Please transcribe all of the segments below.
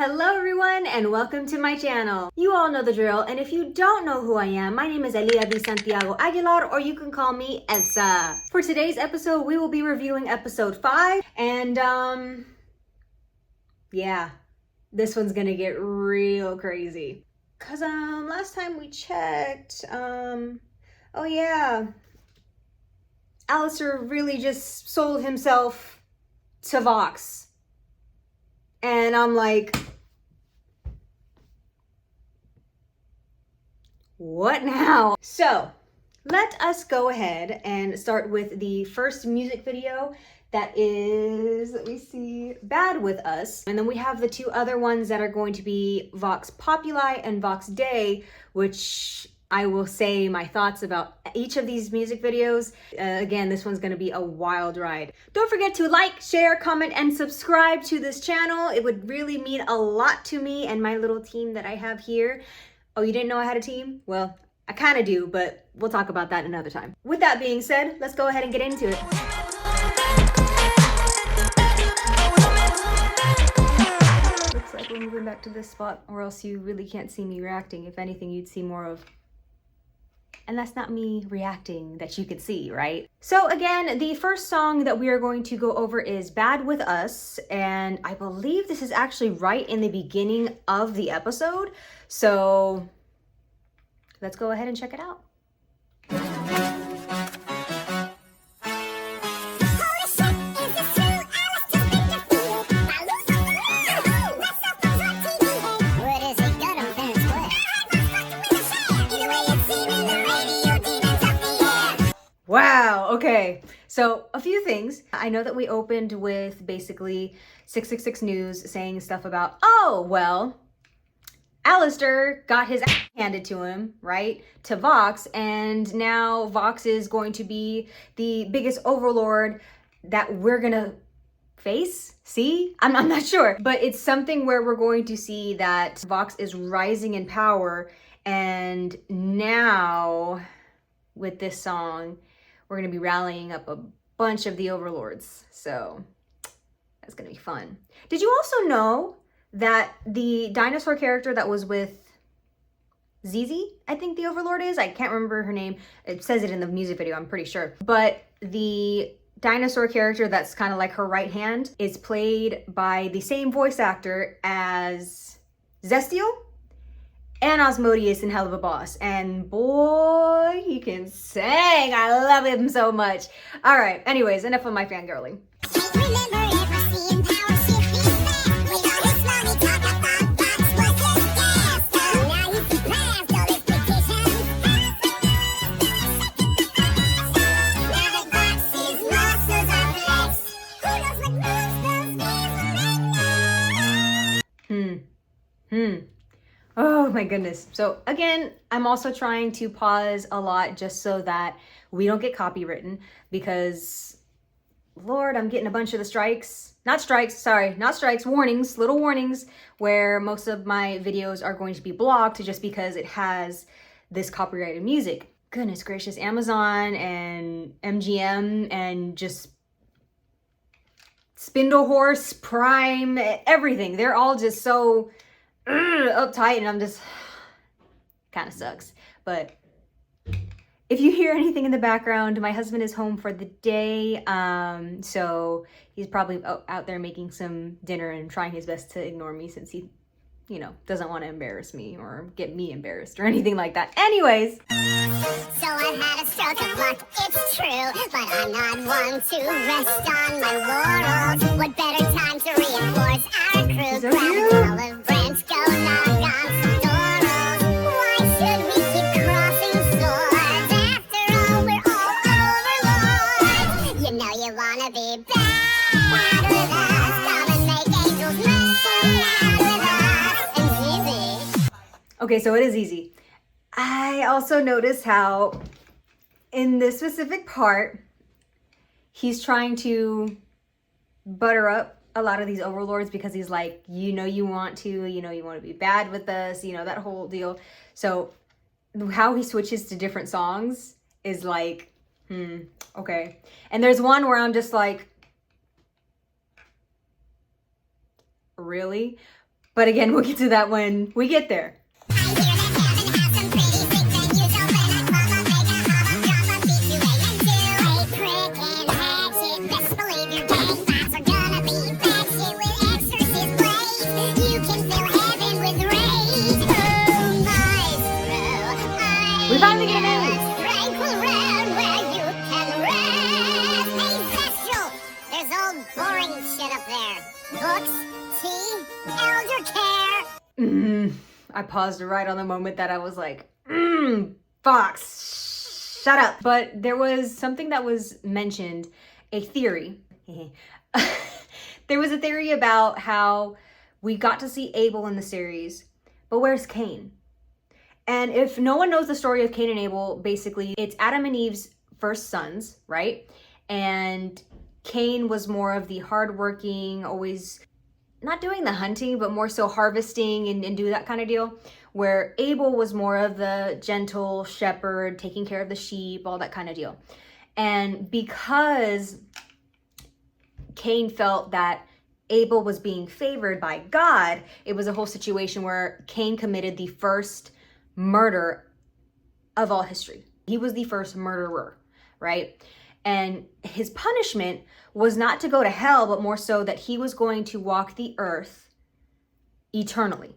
Hello everyone and welcome to my channel. You all know the drill, and if you don't know who I am, my name is Elia de Santiago Aguilar, or you can call me Elsa. For today's episode, we will be reviewing episode 5, and yeah, this one's gonna get real crazy. Cause last time we checked, oh yeah, Alistair really just sold himself to Vox. And I'm like, what now? So let us go ahead and start with the first music video that is, let me see, Bad With Us. And then we have the two other ones that are going to be Vox Populi and Vox Day, which I will say my thoughts about each of these music videos. Again, this one's gonna be a wild ride. Don't forget to like, share, comment, and subscribe to this channel. It would really mean a lot to me and my little team that I have here. Oh, you didn't know I had a team? Well, I kind of do, but we'll talk about that another time. With that being said, let's go ahead and get into it. Looks like we're moving back to this spot, or else you really can't see me reacting. If anything, you'd see more of... And that's not me reacting that you could see, right? So again, the first song that we are going to go over is Bad With Us. And I believe this is actually right in the beginning of the episode. So let's go ahead and check it out. Wow, okay. So a few things. I know that we opened with basically 666 News saying stuff about, oh, well, Alistair got his ass handed to him, right, to Vox, and now Vox is going to be the biggest overlord that we're gonna face? See? I'm not sure, but it's something where we're going to see that Vox is rising in power, and now with this song, we're going to be rallying up a bunch of the overlords. So that's going to be fun. Did you also know that the dinosaur character that was with Zizi, I think the overlord is? I can't remember her name. It says it in the music video, I'm pretty sure. But the dinosaur character that's kind of like her right hand is played by the same voice actor as Zestial and Osmodius in Hell of a Boss. And boy, he can sing. I love him so much. All right, anyways, enough of my fangirling. Oh my goodness. So again, I'm also trying to pause a lot just so that we don't get copywritten, because Lord, I'm getting a bunch of the warnings, little warnings, where most of my videos are going to be blocked just because it has this copyrighted music. Goodness gracious, Amazon and MGM and just Spindle Horse, Prime, everything. They're all just so uptight, and I'm just kind of sucks. But if you hear anything in the background, my husband is home for the day, so he's probably out there making some dinner and trying his best to ignore me, since he, you know, doesn't want to embarrass me or get me embarrassed or anything like that. Anyways, so I had a stroke of luck, it's true, but I'm not one to rest on my laurels. What better time to reinforce our crew? Grab an olive branch, go knock on some doors. Why should we keep crossing swords? After all, we're all overlords. You know you wanna be bad with us. Come and make angels mad with us. And easy. Okay, so it is easy. I also noticed how in this specific part, he's trying to butter up a lot of these overlords, because he's like, you know, you want to be bad with us, you know, that whole deal. So how he switches to different songs is like, okay. And there's one where I'm just like, really? But again, we'll get to that when we get there. We finally get it. There's old boring shit up there. Books, tea, elder care. I paused right on the moment that I was like, Vox, shut up. But there was something that was mentioned, a theory. There was a theory about how we got to see Abel in the series, but where's Cain? And if no one knows the story of Cain and Abel, basically it's Adam and Eve's first sons, right? And Cain was more of the hardworking, always not doing the hunting, but more so harvesting and do that kind of deal. Where Abel was more of the gentle shepherd, taking care of the sheep, all that kind of deal. And because Cain felt that Abel was being favored by God, it was a whole situation where Cain committed the first murder of all history. He was the first murderer, right? And his punishment was not to go to hell, but more so that he was going to walk the earth eternally.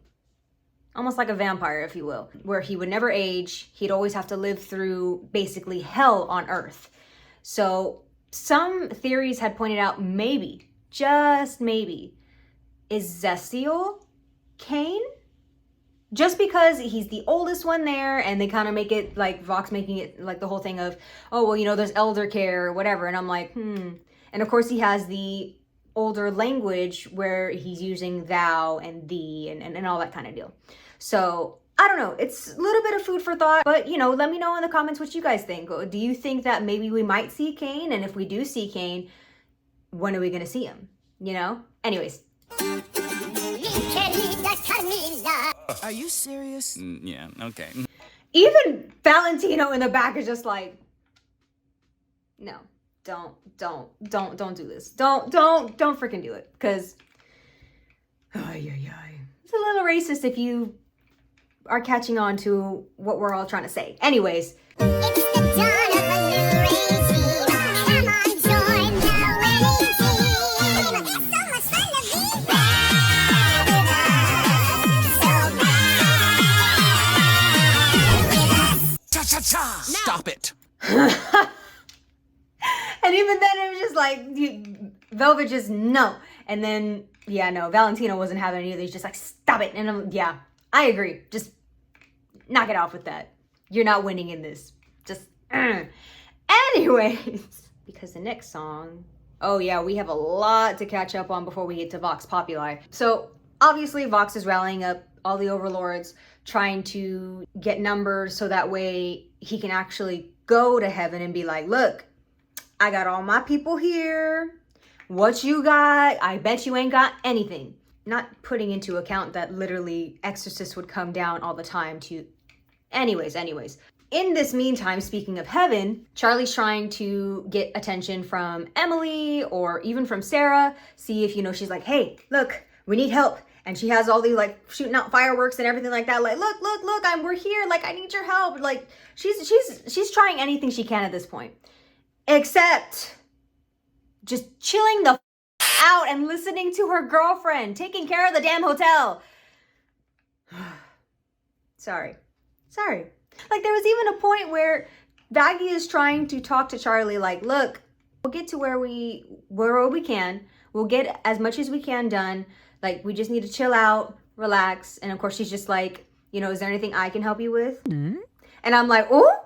Almost like a vampire, if you will, where he would never age. He'd always have to live through basically hell on earth. So some theories had pointed out maybe, just maybe, is Zesiel Cain? Just because he's the oldest one there, and they kind of make it like Vox making it like the whole thing of, oh, well, you know, there's elder care or whatever. And I'm like, And of course he has the older language where he's using thou and thee and all that kind of deal. So I don't know. It's a little bit of food for thought, but you know, let me know in the comments what you guys think. Do you think that maybe we might see Cain? And if we do see Cain, when are we going to see him? You know? Anyways. Are you serious? Yeah, okay. Even Valentino in the back is just like, no, don't do this. Don't freaking do it. Because, it's a little racist if you are catching on to what we're all trying to say. Anyways. It's the dawn of a new regime. Come on, join the winning team. It's so much fun to be bad with us. So bad with us. Cha-cha-cha! Stop it! And even then it was just like, Velvet just no. And then, yeah, no, Valentino wasn't having any of these, just like, stop it. And yeah, I agree. Just knock it off with that. You're not winning in this. Just, Anyways, because the next song, oh yeah, we have a lot to catch up on before we get to Vox Populi. So obviously Vox is rallying up all the overlords, trying to get numbers so that way he can actually go to heaven and be like, look, I got all my people here. What you got? I bet you ain't got anything. Not putting into account that literally exorcists would come down all the time to... Anyways. In this meantime, speaking of heaven, Charlie's trying to get attention from Emily or even from Sarah. See if, you know, she's like, hey, look, we need help. And she has all these like shooting out fireworks and everything like that. Like, look, we're here. Like, I need your help. Like, she's trying anything she can at this point. Except just chilling the out and listening to her girlfriend, taking care of the damn hotel. Sorry. Like, there was even a point where Baggy is trying to talk to Charlie like, look, we'll get to where we can. We'll get as much as we can done. Like, we just need to chill out, relax. And of course, she's just like, you know, is there anything I can help you with? Mm-hmm. And I'm like, oh,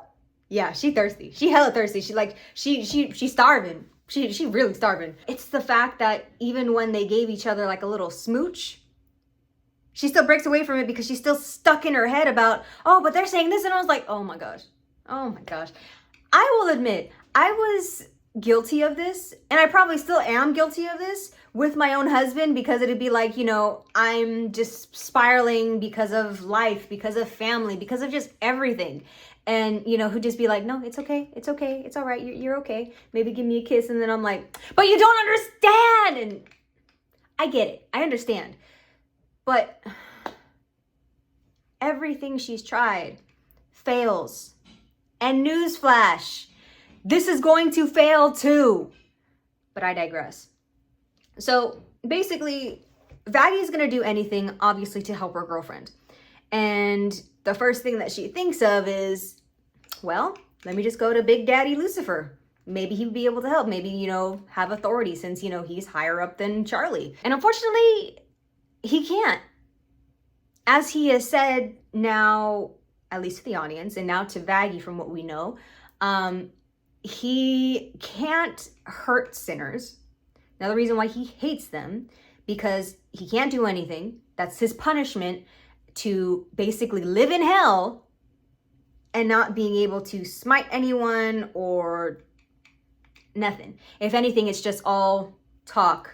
yeah, she thirsty. She hella thirsty. She like, she's starving. She really starving. It's the fact that even when they gave each other like a little smooch, she still breaks away from it because she's still stuck in her head about, oh, but they're saying this. And I was like, oh my gosh. I will admit, I was guilty of this, and I probably still am guilty of this with my own husband, because it'd be like, you know, I'm just spiraling because of life, because of family, because of just everything. And, you know, who'd just be like, no, it's okay. It's all right. You're okay. Maybe give me a kiss. And then I'm like, but you don't understand. And I get it. I understand. But everything she's tried fails. And newsflash, this is going to fail too. But I digress. So basically, Vaggie's gonna do anything, obviously, to help her girlfriend. And the first thing that she thinks of is, well, let me just go to Big Daddy Lucifer. Maybe he would be able to help. Maybe, you know, have authority since, you know, he's higher up than Charlie. And unfortunately, he can't. As he has said now, at least to the audience, and now to Vaggie from what we know, he can't hurt sinners. Now, the reason why he hates them, because he can't do anything. That's his punishment, to basically live in hell and not being able to smite anyone or nothing. If anything, it's just all talk,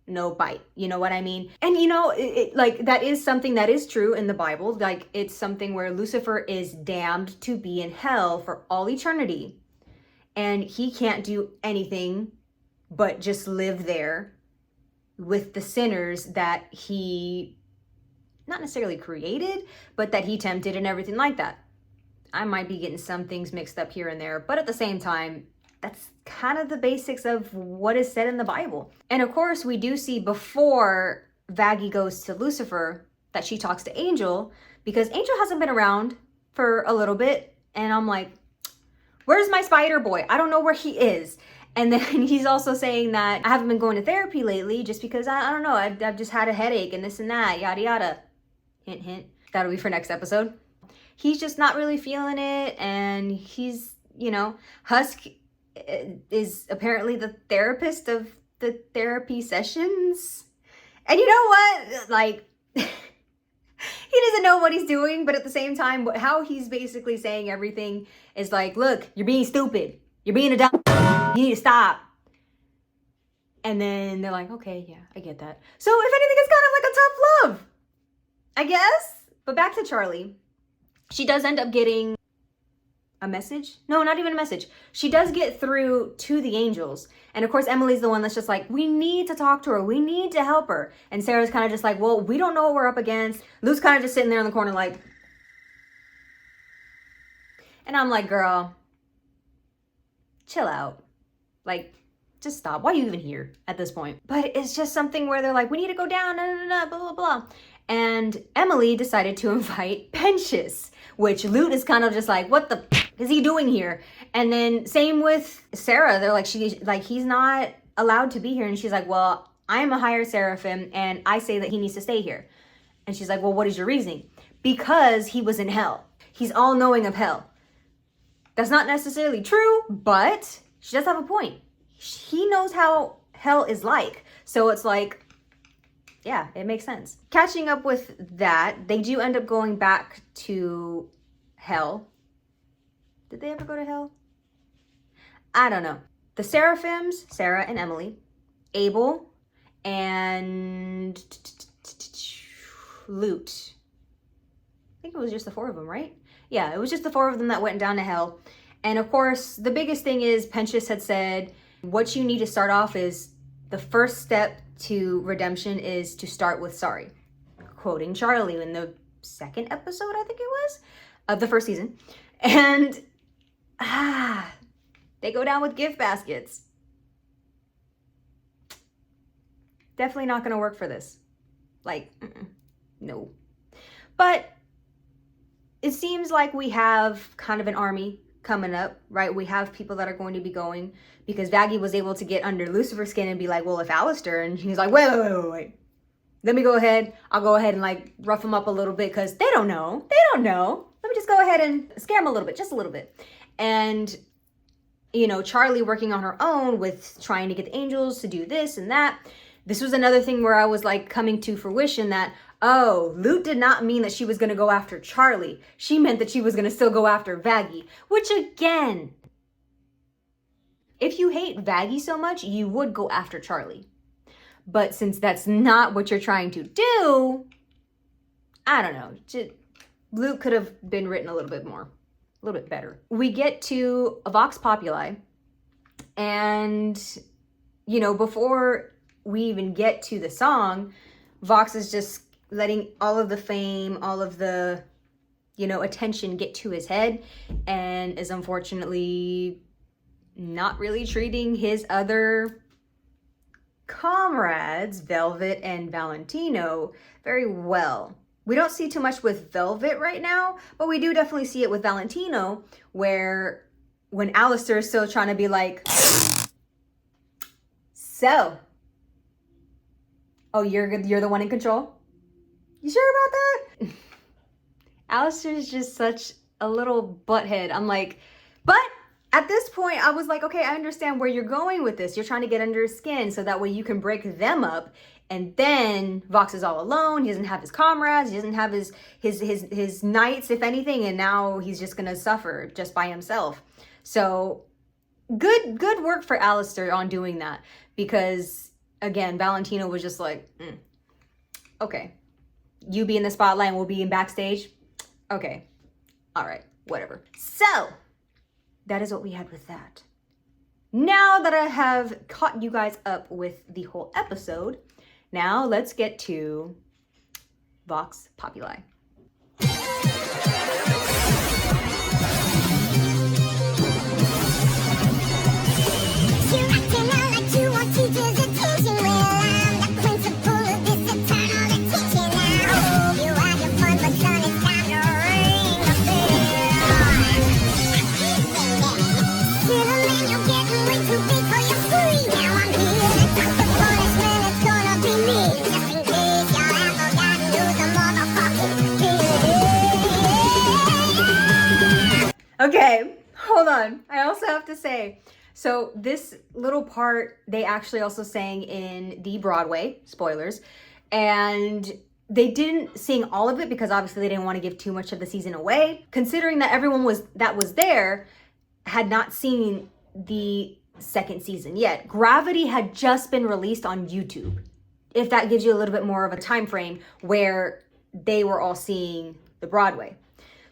no bite. You know what I mean? And you know, like, that is something that is true in the Bible. Like, it's something where Lucifer is damned to be in hell for all eternity. And he can't do anything but just live there with the sinners that he not necessarily created, but that he tempted and everything like that. I might be getting some things mixed up here and there, but at the same time, that's kind of the basics of what is said in the Bible. And of course, we do see before Vaggie goes to Lucifer that she talks to Angel, because Angel hasn't been around for a little bit. And I'm like, where's my spider boy? I don't know where he is. And then he's also saying that I haven't been going to therapy lately just because I don't know, I've just had a headache and this and that, yada yada. Hint, hint. That'll be for next episode. He's just not really feeling it, and he's, you know, Husk is apparently the therapist of the therapy sessions. And you know what? Like, he doesn't know what he's doing, but at the same time, how he's basically saying everything is like, look, you're being stupid. You're being a dumb. You need to stop. And then they're like, okay, yeah, I get that. So if anything, it's kind of like a tough love, I guess. But back to Charlie. She does end up getting a message. No, not even a message. She does get through to the angels. And of course, Emily's the one that's just like, we need to talk to her. We need to help her. And Sarah's kind of just like, well, we don't know what we're up against. Luke's kind of just sitting there in the corner like, and I'm like, girl, chill out. Like, just stop. Why are you even here at this point? But it's just something where they're like, we need to go down, blah, blah, blah. And Emily decided to invite Pensius, which Lute is kind of just like, what the is he doing here? And then same with Sarah. They're like, he's not allowed to be here. And she's like, well, I'm a higher seraphim and I say that he needs to stay here. And she's like, well, what is your reasoning? Because he was in hell. He's all knowing of hell. That's not necessarily true, but she does have a point. He knows how hell is like. So it's like, yeah, it makes sense. Catching up with that, they do end up going back to hell. Did they ever go to hell? I don't know. The seraphims, Sarah and Emily, Abel, and Lute. I think it was just the four of them, right? Yeah, it was just the four of them that went down to hell. And of course, the biggest thing is Pensius had said, what you need to start off is the first step to redemption is to start with sorry. Quoting Charlie in the second episode, I think it was, of the first season. And they go down with gift baskets. Definitely not going to work for this. Like, no. But it seems like we have kind of an army coming up, right? We have people that are going to be going, because Vaggie was able to get under Lucifer's skin and be like, well, if Alistair, and he's like, wait. Let me go ahead. I'll go ahead and like rough him up a little bit because they don't know. Let me just go ahead and scare him a little bit, just a little bit. And, you know, Charlie working on her own with trying to get the angels to do this and that. This was another thing where I was like coming to fruition that, oh, Lute did not mean that she was going to go after Charlie. She meant that she was going to still go after Vaggie, which again, if you hate Vaggie so much, you would go after Charlie. But since that's not what you're trying to do, I don't know. Luke could have been written a little bit more, a little bit better. We get to a Vox Populi, and, you know, before we even get to the song, Vox is just letting all of the fame, all of the, you know, attention get to his head, and is unfortunately not really treating his other comrades, Velvet and Valentino, very well. We don't see too much with Velvet right now, but we do definitely see it with Valentino, where when Alistair is still trying to be like, so, oh, you're the one in control? You sure about that? Alistair's just such a little butthead. I'm like, but at this point, I was like, okay, I understand where you're going with this. You're trying to get under his skin so that way you can break them up. And then Vox is all alone. He doesn't have his comrades. He doesn't have his knights, if anything. And now he's just going to suffer just by himself. So good work for Alistair on doing that. Because, again, Valentino was just like, okay, you be in the spotlight and we'll be in backstage. Okay, all right, whatever. So that is what we had with that. Now that I have caught you guys up with the whole episode, now let's get to Vox Populi. Okay, hold on. I also have to say, so this little part, they actually also sang in the Broadway, spoilers, and they didn't sing all of it because obviously they didn't want to give too much of the season away, considering that everyone that was there had not seen the second season yet. Gravity had just been released on YouTube, if that gives you a little bit more of a time frame where they were all seeing the Broadway.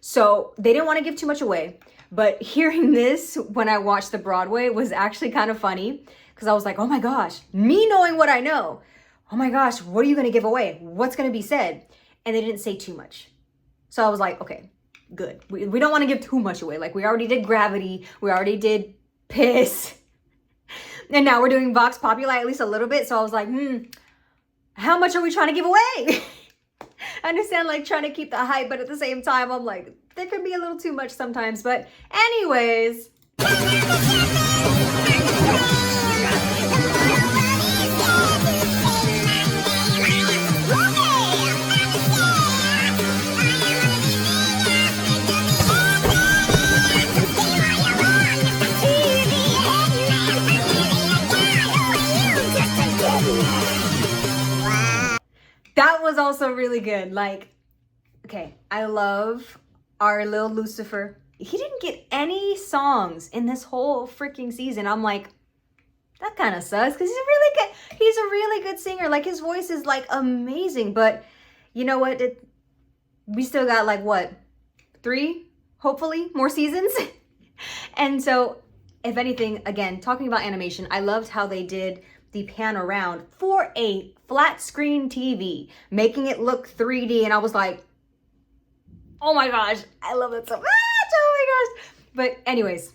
So they didn't want to give too much away, but hearing this when I watched the Broadway was actually kind of funny because I was like, oh my gosh, me knowing what I know, oh my gosh, what are you going to give away? What's going to be said? And they didn't say too much. So I was like, okay, good. We don't want to give too much away. Like we already did Gravity. We already did Piss. And now we're doing Vox Populi at least a little bit. So I was like, how much are we trying to give away? I understand like trying to keep the hype, but at the same time, I'm like, there could be a little too much sometimes. But anyways. That was also really good. Like, okay, I love our little Lucifer. He didn't get any songs in this whole freaking season. I'm like, that kind of sucks because he's a really good singer. Like his voice is like amazing. But you know what? We still got like what, 3, hopefully more seasons. And so if anything, again, talking about animation, I loved how they did the pan around for a flat screen TV, making it look 3D. And I was like, oh my gosh, I love it so much. Oh my gosh. But anyways,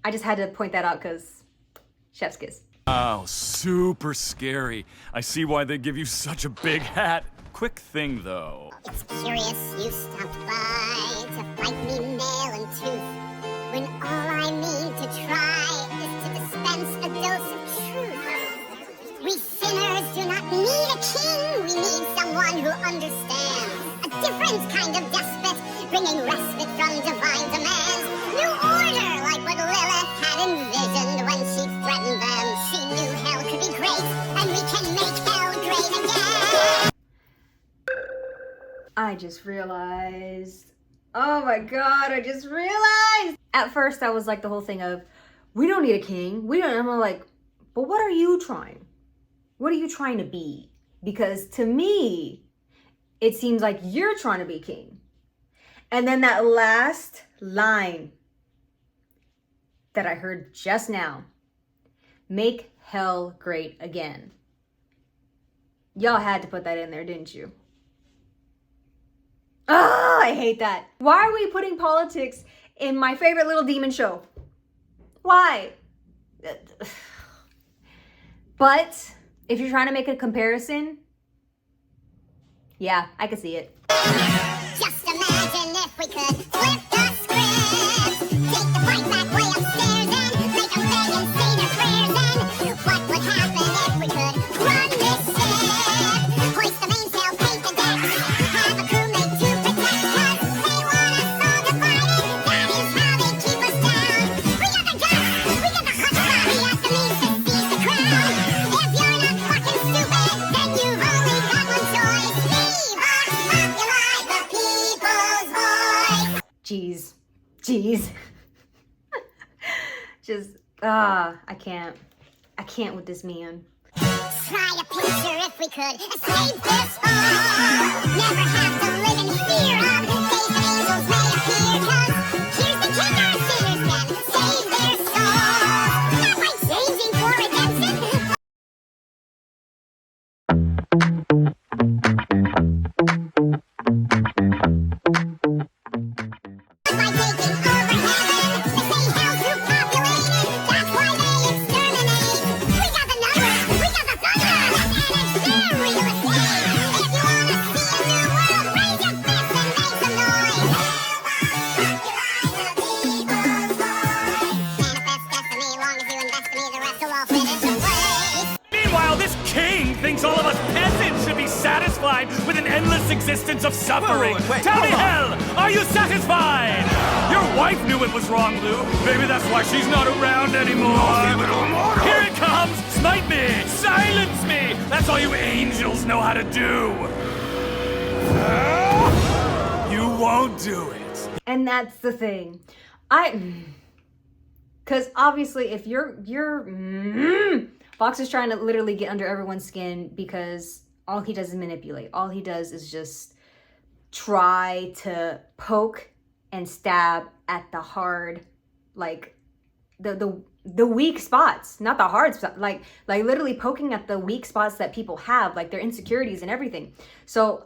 I just had to point that out because chef's kiss. Oh, super scary. I see why they give you such a big hat. Quick thing though. It's curious you stopped by to fight me nail and tooth, when all I mean to try is to dispense a dose of truth. We sinners do not need a king, we need someone who understands. A different kind of despot, bringing respite from divine demands. New order, like what Lilith had envisioned when she threatened them. She knew hell could be great, and we can make hell great again. I just realized, oh my God, I just realized. At first I was like the whole thing of, we don't need a king. I'm like, but what are you trying? What are you trying to be? Because to me, it seems like you're trying to be king. And then that last line that I heard just now, make hell great again. Y'all had to put that in there, didn't you? I hate that. Why are we putting politics in my favorite little demon show? Why? But if you're trying to make a comparison, yeah, I can see it. Just imagine if we could flip the script. Take the fight back way upstairs and make them beg and say their prayers. And what would happen if we could run this ship? Hoist the mainsail, paint the deck, have a crewmate to protect us. They want us all divided, that is how they keep us down. We got the guts, we got the chutzpah, we got the means to seize the crown. If you're not fucking stupid, then you've only got one choice. Leave Vox Populi, the people's voice. Jeez. Just, I can't with this man. Try to picture if we could escape this hole. Never have to live in fear of days that angels may appear. 'Cause here's the kicker, sinners can save their souls. Not by changing for redemption, but by taking over heaven. They say hell's too populated, that's why they exterminate. We got the numbers, we got the thunder, and it's their real estate. If you wanna see a new world, raise your fist and make some noise. Manifest destiny, long as you invest in me, the rest will all fit into place. Meanwhile, this king thinks all of us peasants should be satisfied with an endless existence of suffering. Wait, Tell me, hold on. hell, are you satisfied? Your wife knew it was wrong, Lou. Maybe that's why she's not around anymore. Here it comes! Smite me! Silence me! That's all you angels know how to do. You won't do it. And that's the thing. Because obviously if Vox is trying to literally get under everyone's skin because all he does is manipulate. All he does is just try to poke and stab at the hard, like the weak spots, not the hard spots, like literally poking at the weak spots that people have, like their insecurities and everything. So,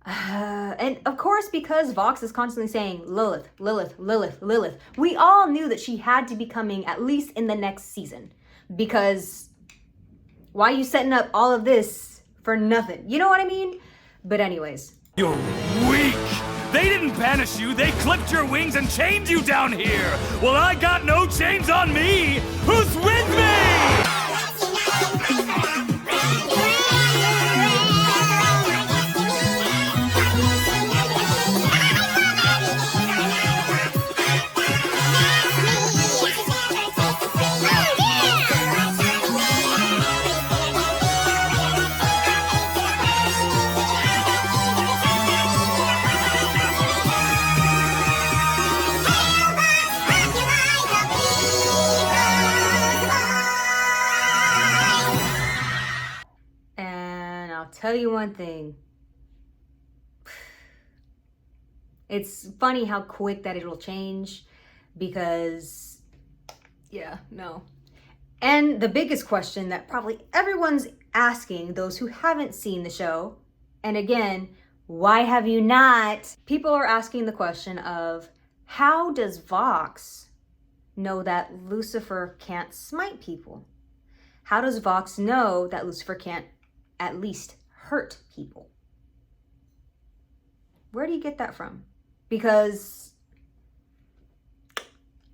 and of course, because Vox is constantly saying Lilith, Lilith, Lilith, Lilith, we all knew that she had to be coming at least in the next season, because why are you setting up all of this for nothing? You know what I mean? But anyways. You're weak. They didn't banish you. They clipped your wings and chained you down here. Well, I got no chains on me. Who's with me? Tell you one thing. It's funny how quick that it'll change because, yeah, no. And the biggest question that probably everyone's asking, those who haven't seen the show, and again, why have you not? People are asking the question of, how does Vox know that Lucifer can't smite people? How does Vox know that Lucifer can't at least hurt people? Where do you get that from? Because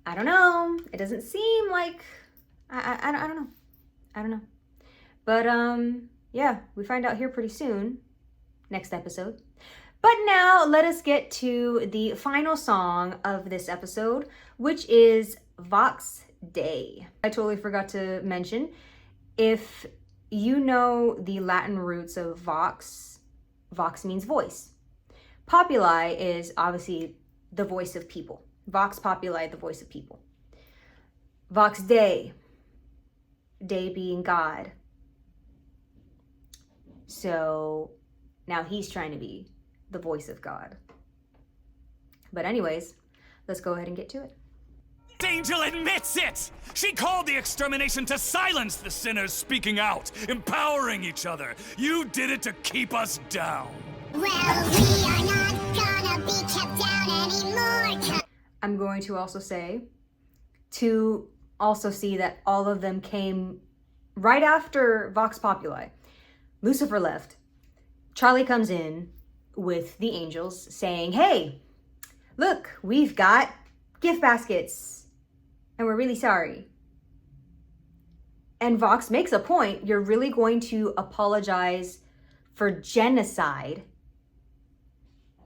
I don't know. It doesn't seem like I don't know. But yeah, we find out here pretty soon, next episode. But now let us get to the final song of this episode, which is Vox Day. I totally forgot to mention, if you know the Latin roots of Vox, Vox means voice. Populi is obviously the voice of people. Vox Populi, the voice of people. Vox Day, day being God. So now he's trying to be the voice of God. But anyways, let's go ahead and get to it. Angel admits it! She called the extermination to silence the sinners speaking out, empowering each other. You did it to keep us down. Well, we are not gonna be I'm going to also say to also see that all of them came right after Vox Populi. Lucifer left. Charlie comes in with the angels saying, hey, look, we've got gift baskets and we're really sorry. And Vox makes a point. You're really going to apologize for genocide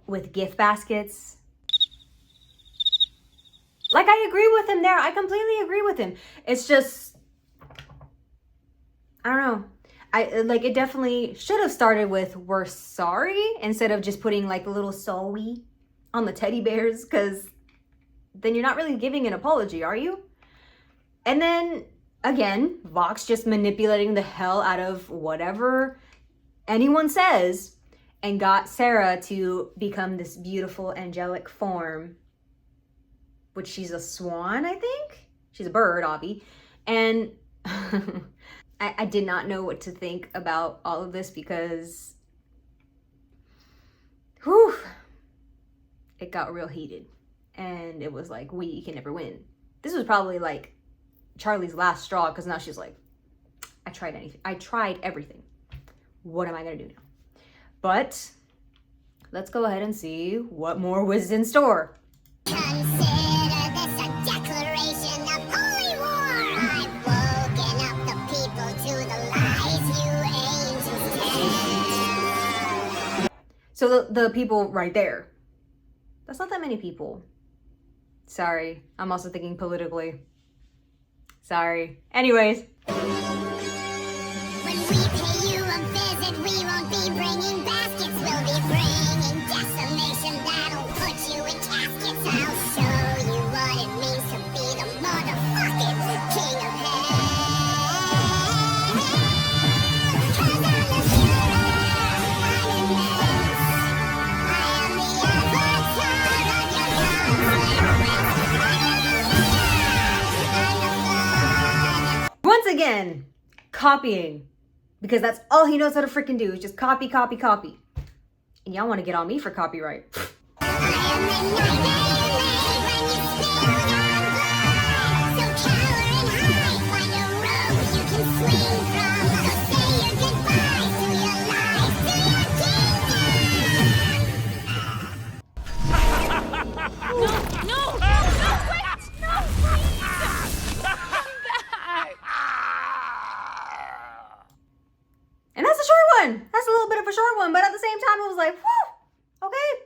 with gift baskets? Like, I agree with him there. I completely agree with him. It's just, I don't know. It definitely should have started with we're sorry instead of just putting like a little sorry on the teddy bears, because then you're not really giving an apology, are you? And then again, Vox just manipulating the hell out of whatever anyone says and got Sarah to become this beautiful angelic form, which she's a swan, I think. She's a bird, Obby. And I did not know what to think about all of this because, whew, it got real heated. And it was like, we can never win. This was probably like Charlie's last straw, because now she's like, I tried everything. What am I gonna do now? But let's go ahead and see what more was in store. Consider this a declaration of holy war. I've woken up the people to the lies you angels tell. So the people right there, that's not that many people. Sorry, I'm also thinking politically. Sorry. Anyways. When we pay you a visit, we won't be bringing baskets. We'll be bringing decimation that'll put you in caskets. I'll show you what it means to be the motherfucking king of hell. 'Cause I'm the Führer, I'm immense. I am the avatar of your conflict. Once again, copying. Because that's all he knows how to freaking do is just copy, copy, copy. And y'all want to get on me for copyright. I am the night when you spill your blood. So cower and hide, find a road you can swing from. So say your goodbyes to your lies, to your kingdom. No, wait! No, please! Come back! And that's a short one. That's a little bit of a short one. But at the same time, it was like, whew, okay.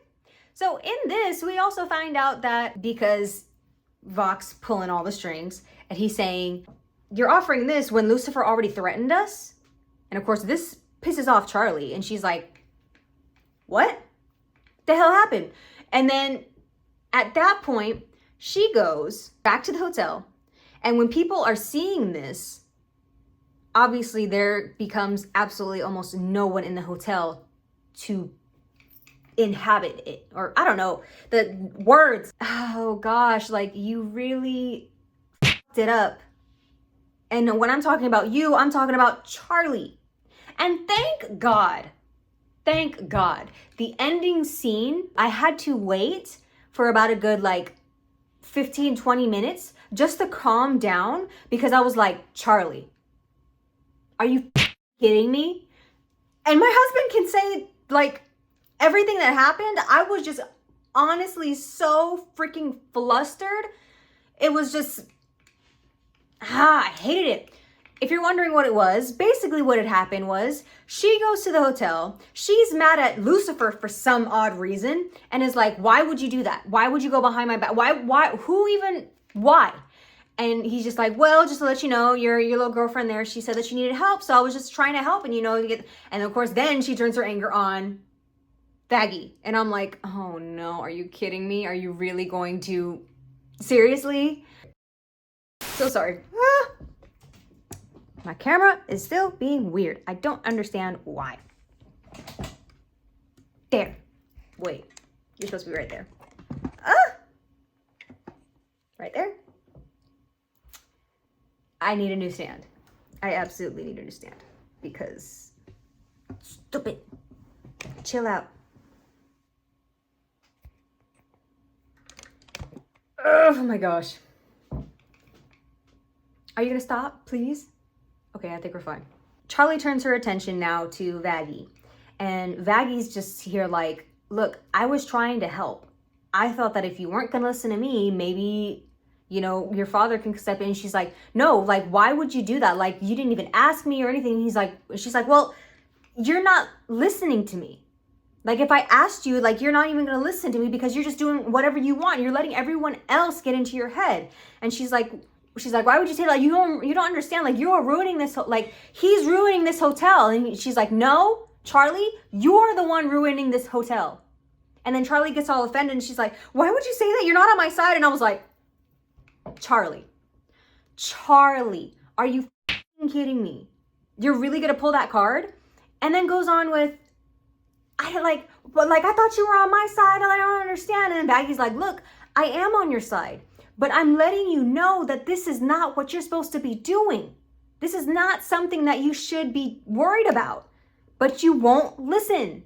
So in this, we also find out that because Vox pulling all the strings, and he's saying, you're offering this when Lucifer already threatened us? And of course, this pisses off Charlie. And she's like, what the hell happened? And then at that point, she goes back to the hotel. And when people are seeing this, obviously there becomes absolutely almost no one in the hotel to inhabit it. Or I don't know, the words. Oh gosh, like you really f***ed it up. And when I'm talking about you, I'm talking about Charlie. And thank God, the ending scene, I had to wait for about a good like 15, 20 minutes just to calm down, because I was like, Charlie, are you kidding me? And my husband can say like everything that happened. I was just honestly so freaking flustered. It was just, I hated it. If you're wondering what it was, basically what had happened was she goes to the hotel. She's mad at Lucifer for some odd reason and is like, why would you do that? Why would you go behind my back? Why? And he's just like, well, just to let you know, your little girlfriend there, she said that she needed help. So I was just trying to help. And, and of course, then she turns her anger on Thaggy. And I'm like, oh no, are you kidding me? Are you really going to, seriously? So sorry. My camera is still being weird. I don't understand why. There. Wait, you're supposed to be right there. Right there. I need a new stand. I absolutely need a new stand because stupid. Chill out. Oh my gosh. Are you gonna stop, please? Okay, I think we're fine. Charlie turns her attention now to Vaggie. And Vaggie's just here like, look, I was trying to help. I thought that if you weren't gonna listen to me, maybe, you know, your father can step in. And she's like, no, like, why would you do that? Like, you didn't even ask me or anything. She's like, well, you're not listening to me. Like, if I asked you, like, you're not even gonna listen to me because you're just doing whatever you want. You're letting everyone else get into your head. And she's like, why would you say that? Like, you don't understand. Like, you're ruining this. Like, he's ruining this hotel. And she's like, no, Charlie, you're the one ruining this hotel. And then Charlie gets all offended and she's like, why would you say that? You're not on my side. And I was like, Charlie, are you kidding me? You're really gonna pull that card? And then goes on with, I thought you were on my side and I don't understand. And Vaggie's like, look, I am on your side, but I'm letting you know that this is not what you're supposed to be doing. This is not something that you should be worried about, but you won't listen.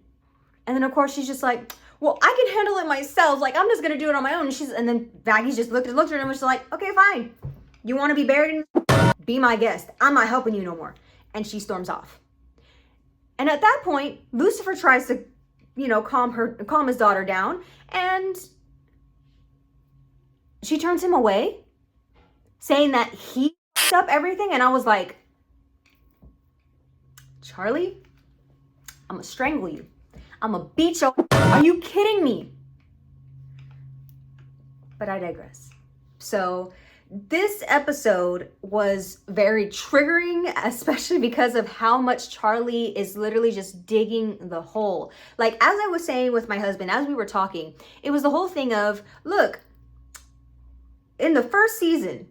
And then of course she's just like, well, I can handle it myself. Like, I'm just gonna do it on my own. And then Vaggie's just looked at her and was just like, okay, fine. You wanna be buried in? Be my guest. I'm not helping you no more. And she storms off. And at that point, Lucifer tries to, you know, calm his daughter down, and she turns him away, saying that he fucked up everything. And I was like, Charlie, I'm gonna strangle you. I'm gonna beat you. Are you kidding me? But I digress. So this episode was very triggering, especially because of how much Charlie is literally just digging the hole. Like, as I was saying with my husband, as we were talking, it was the whole thing of, look, in the first season,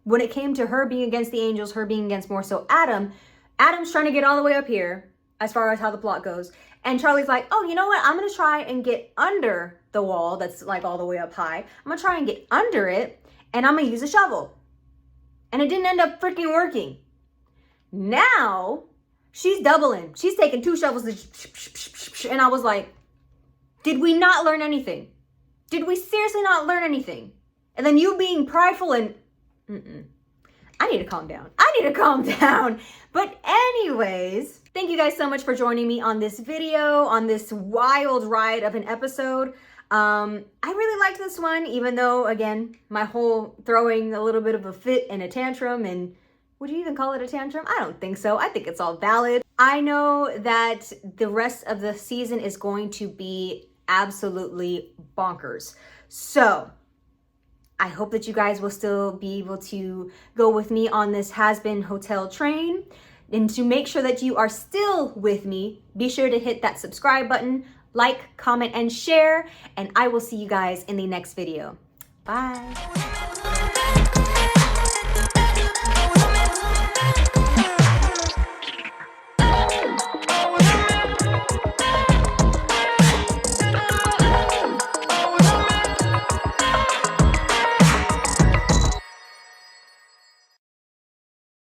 when it came to her being against the angels, her being against more so Adam's trying to get all the way up here as far as how the plot goes. And Charlie's like, oh, you know what? I'm going to try and get under the wall that's like all the way up high. I'm going to try and get under it, and I'm going to use a shovel. And it didn't end up freaking working. Now, she's doubling. She's taking 2 shovels. And I was like, did we not learn anything? Did we seriously not learn anything? And then you being prideful and... I need to calm down. But anyways, thank you guys so much for joining me on this video, on this wild ride of an episode. I really liked this one, even though, again, my whole throwing a little bit of a fit and a tantrum, and would you even call it a tantrum? I don't think so. I think it's all valid. I know that the rest of the season is going to be absolutely bonkers. So I hope that you guys will still be able to go with me on this Hazbin Hotel train. And to make sure that you are still with me, be sure to hit that subscribe button, like, comment, and share. And I will see you guys in the next video. Bye.